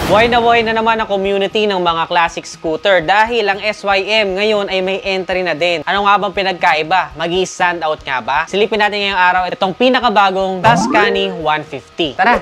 Buhay na naman ang community ng mga classic scooter dahil ang SYM ngayon ay may entry na din. Ano nga bang pinagkaiba? Mag-i-stand out nga ba? Silipin natin ngayong araw itong pinakabagong Tuscany 150. Tara!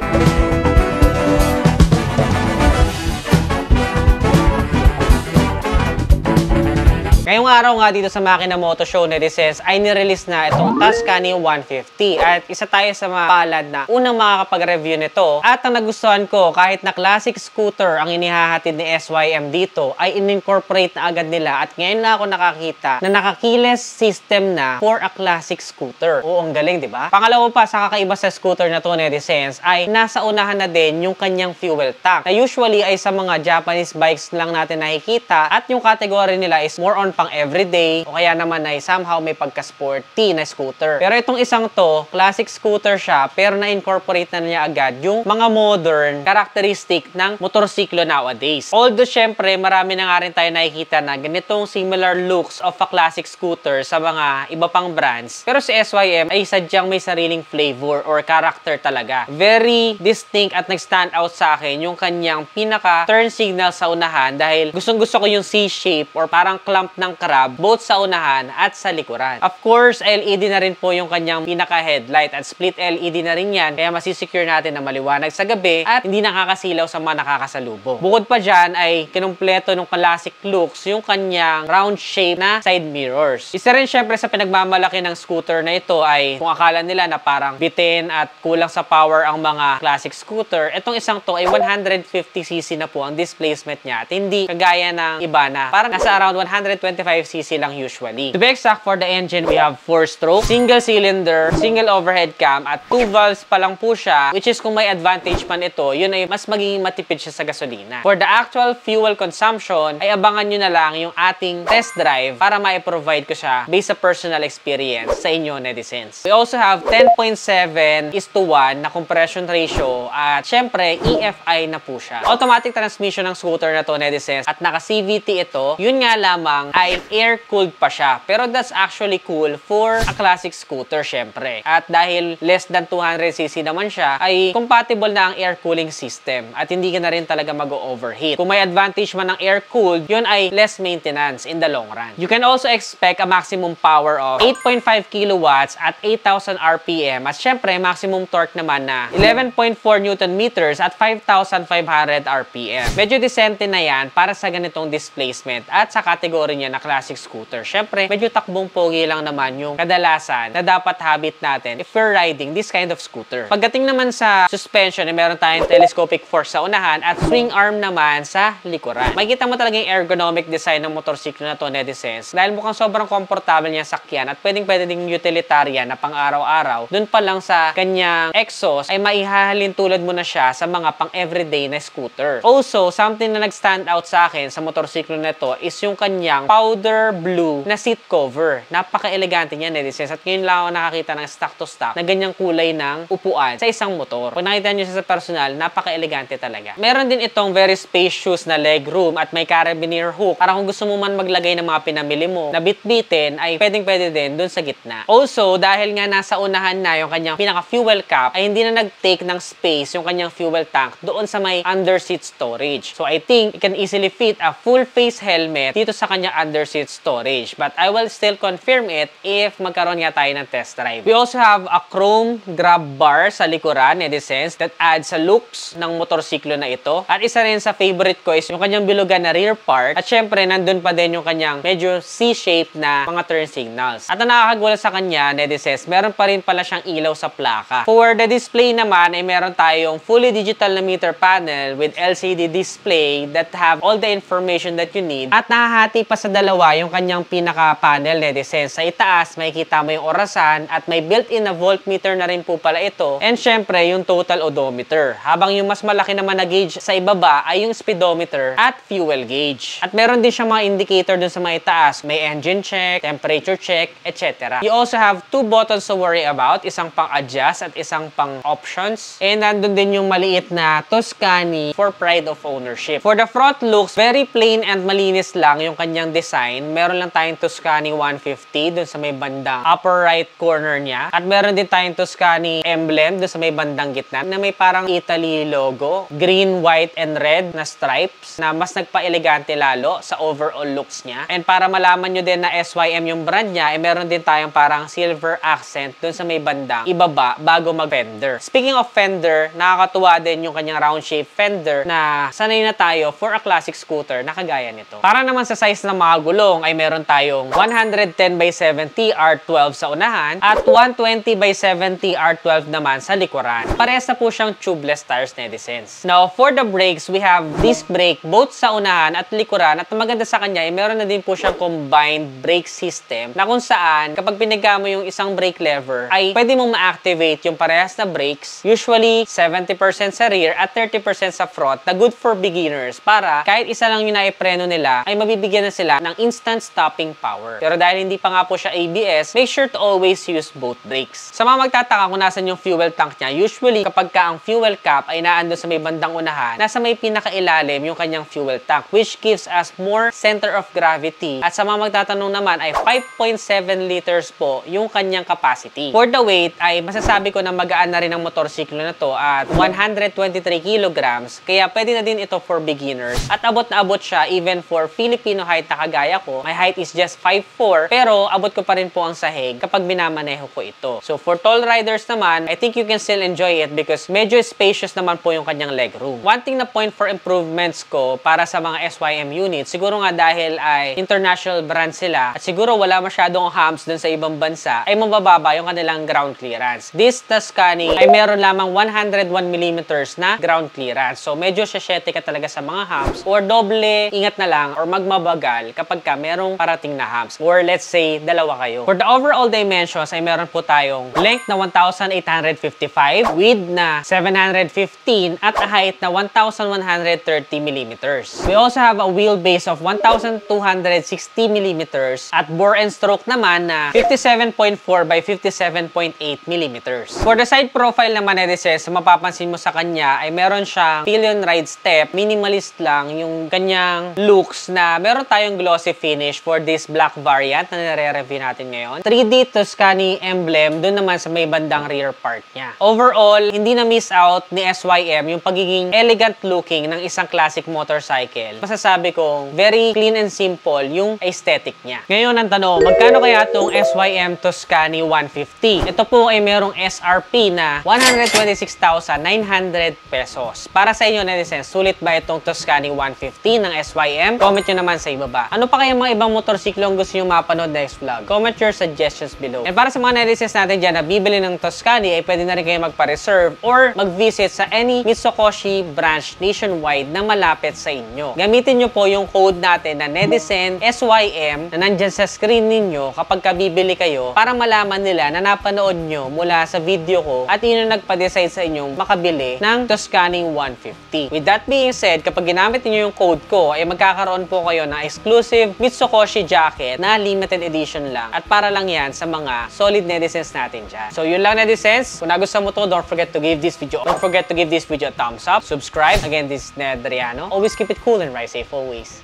Ngayong araw nga dito sa Makina Moto Show Netizens ay nirelease na itong Tuscany 150 at isa tayo sa mga palad na unang makakapag-review nito at ang nagustuhan ko kahit na classic scooter ang inihahatid ni SYM dito ay in-incorporate na agad nila at ngayon na ako nakakita na naka-keyless system na for a classic scooter. Oo, ang galing, di ba? Pangalawa pa sa kakaiba sa scooter na to Netizens ay nasa unahan na din yung kanyang fuel tank na usually ay sa mga Japanese bikes lang natin nakikita at yung category nila is more on pang everyday o kaya naman ay somehow may pagka-sporty na scooter. Pero itong isang to, classic scooter siya pero na-incorporate na niya agad yung mga modern characteristic ng motorsiklo nowadays. Although syempre marami na nga rin tayo nakikita na ganitong similar looks of a classic scooter sa mga iba pang brands. Pero si SYM ay sadyang may sariling flavor or character talaga. Very distinct at nag-stand out sa akin yung kanyang pinaka turn signal sa unahan dahil gustong-gusto ko yung C-shape or parang clamp ng crab both sa unahan at sa likuran. Of course, LED na rin po yung kanyang pinaka-headlight at split LED na rin yan kaya masisecure natin na maliwanag sa gabi at hindi nakakasilaw sa mga nakakasalubong. Bukod pa dyan ay kinumpleto ng classic looks yung kanyang round shape na side mirrors. Isa rin syempre sa pinagmamalaki ng scooter na ito ay kung akala nila na parang bitin at kulang sa power ang mga classic scooter, itong isang to ay 150cc na po ang displacement niya at hindi kagaya ng iba na parang nasa around 125cc lang usually. To be exact, for the engine, we have 4-stroke, single cylinder, single overhead cam, at 2 valves pa lang po siya, which is kung may advantage man ito, yun ay mas magiging matipid siya sa gasolina. For the actual fuel consumption, ay abangan nyo na lang yung ating test drive para ma-provide ko siya based sa personal experience sa inyo, netizens. We also have 10.7:1 na compression ratio at syempre, EFI na po siya. Automatic transmission ng scooter na to, netizens, at naka-CVT ito, yun nga lamang ay air-cooled pa siya. Pero that's actually cool for a classic scooter, syempre. At dahil less than 200cc naman siya, ay compatible na ang air cooling system. At hindi ka na rin talaga mag-overheat. Kung may advantage man ng air-cooled, yun ay less maintenance in the long run. You can also expect a maximum power of 8.5 kilowatts at 8,000 RPM. At syempre, maximum torque naman na 11.4 Newton meters at 5,500 RPM. Medyo decente na yan para sa ganitong displacement at sa kategory niya na classic scooter. Syempre, medyo takbong pogi lang naman yung kadalasan na dapat habit natin if we're riding this kind of scooter. Pagdating naman sa suspension, meron tayong telescopic fork sa unahan at swing arm naman sa likuran. Makikita mo talaga yung ergonomic design ng motorsiklo na to, netizens, dahil mukhang sobrang komportable niya sakyan at pwede ding utilitarian na pang araw-araw. Dun pa lang sa kanyang exhaust ay maihahalin tulad mo na siya sa mga pang everyday na scooter. Also, something na nag-stand out sa akin sa motorsiklo na to is yung kanyang powder blue na seat cover. Napaka-elegante niya, netizens. At ngayon lang ako nakakita ng stock to stock na ganyang kulay ng upuan sa isang motor. Kung nakita nyo siya sa personal, napaka-elegante talaga. Meron din itong very spacious na leg room at may carabiner hook para kung gusto mo man maglagay ng mga pinamili mo na bit-bitin ay pwedeng-pwede din dun sa gitna. Also, dahil nga nasa unahan na yung kanyang pinaka-fuel cap, ay hindi na nag-take ng space yung kanyang fuel tank doon sa may under-seat storage. So, I think it can easily fit a full face helmet dito sa kanyang under-seat storage. But I will still confirm it if magkaroon nga tayo ng test drive. We also have a chrome grab bar sa likuran, netizens, that adds sa looks ng motorsiklo na ito. At isa rin sa favorite ko is yung kanyang bilugan na rear part. At syempre, nandun pa din yung kanyang medyo C-shape na mga turn signals. At ang nakakagulat sa kanya, netizens, meron pa rin pala siyang ilaw sa plaka. For the display naman, ay meron tayong fully digital na meter panel with LCD display that have all the information that you need. At nahahati pa sa dalawa yung kanyang pinaka-panel, netizens. Sa itaas, makikita mo yung orasan at may built-in na voltmeter na rin po pala ito. And syempre, yung total odometer. Habang yung mas malaki naman na gauge sa ibaba ay yung speedometer at fuel gauge. At meron din siyang mga indicator dun sa mga itaas. May engine check, temperature check, etc. You also have 2 buttons to worry about. Isang pang-adjust at isang pang-options. And nandun din yung maliit na Tuscany for pride of ownership. For the front looks, very plain and malinis lang yung kanyang design design, meron lang tayong Tuscany 150 dun sa may bandang upper right corner niya. At meron din tayong Tuscany emblem dun sa may bandang gitna na may parang Italy logo, green, white, and red na stripes na mas nagpa-elegante lalo sa overall looks niya. And para malaman nyo din na SYM yung brand niya, meron din tayong parang silver accent dun sa may bandang ibaba bago mag-fender. Speaking of fender, nakakatuwa din yung kanyang round shape fender na sanay na tayo for a classic scooter na kagaya nito. Para naman sa size ng mga gulong ay meron tayong 110x70 R12 sa unahan at 120x70 R12 naman sa likuran. Parehas na po siyang tubeless tires, netizens. Now, for the brakes, we have disc brake both sa unahan at likuran at maganda sa kanya ay meron na din po siyang combined brake system na kung saan kapag pinigka mo yung isang brake lever ay pwede mong ma-activate yung parehas na brakes, usually 70% sa rear at 30% sa front na good for beginners para kahit isa lang yung naipreno nila ay mabibigyan na sila ng instant stopping power. Pero dahil hindi pa nga po siya ABS, make sure to always use both brakes. Sa mga magtataka kung nasan yung fuel tank niya, usually kapag ka ang fuel cap ay naandun sa may bandang unahan, nasa may pinakailalim yung kanyang fuel tank which gives us more center of gravity. At sa mga magtatanong naman ay 5.7 liters po yung kanyang capacity. For the weight ay masasabi ko na magaan na rin ang motorsiklo na to at 123 kilograms, kaya pwede na din ito for beginners. At abot na abot siya even for Filipino height na kagaya ko. My height is just 5'4", pero abot ko pa rin po ang sahig kapag binamaneho ko ito. So for tall riders naman, I think you can still enjoy it because medyo spacious naman po yung kanyang legroom. One thing na point for improvements ko para sa mga SYM units, siguro nga dahil ay international brand sila at siguro wala masyadong humps dun sa ibang bansa, ay mabababa yung kanilang ground clearance. This Tuscany ay meron lamang 101mm na ground clearance. So medyo syete ka talaga sa mga humps or doble ingat na lang or magmabagal kapag ka merong parating na humps or let's say dalawa kayo. For the overall dimensions ay meron po tayong length na 1,855, width na 715 at a height na 1,130mm. We also have a wheelbase of 1,260mm at bore and stroke naman na 57.4 by 57.8mm. For the side profile naman, netizens, mapapansin mo sa kanya ay meron siyang pillion ride step. Minimalist lang yung kanyang looks na meron tayong glossy finish for this black variant na nare-review natin ngayon. 3D Tuscany emblem dun naman sa may bandang rear part niya. Overall, hindi na miss out ni SYM yung pagiging elegant looking ng isang classic motorcycle. Masasabi kong very clean and simple yung aesthetic niya. Ngayon ang tanong, magkano kaya itong SYM Tuscany 150? Ito po ay merong SRP na 126,900 pesos. Para sa inyo, netizens, sulit ba itong Tuscany 150 ng SYM? Comment nyo naman sa ibaba. Ano pa kaya mga ibang motorsiklo ang gusto nyo mapanood next vlog? Comment your suggestions below. And para sa mga netizens natin dyan na bibili ng Tuscany, ay pwede na rin kayo magpa-reserve or mag-visit sa any Mitsukoshi branch nationwide na malapit sa inyo. Gamitin nyo po yung code natin na netizen SYM na nandyan sa screen ninyo kapag kabibili kayo para malaman nila na napanood nyo mula sa video ko at yun ang nagpa-decide sa inyong makabili ng Tuscany 150. With that being said, kapag ginamit niyo yung code ko, ay magkakaroon po kayo ng exclusive Mitsukoshi jacket na limited edition lang. At para lang yan sa mga solid netizens natin dyan. So yun lang, netizens. Kung nagustuhan mo to, don't forget to give this video a thumbs up. Subscribe. Again, this is Ned Adriano. Always keep it cool and ride safe always.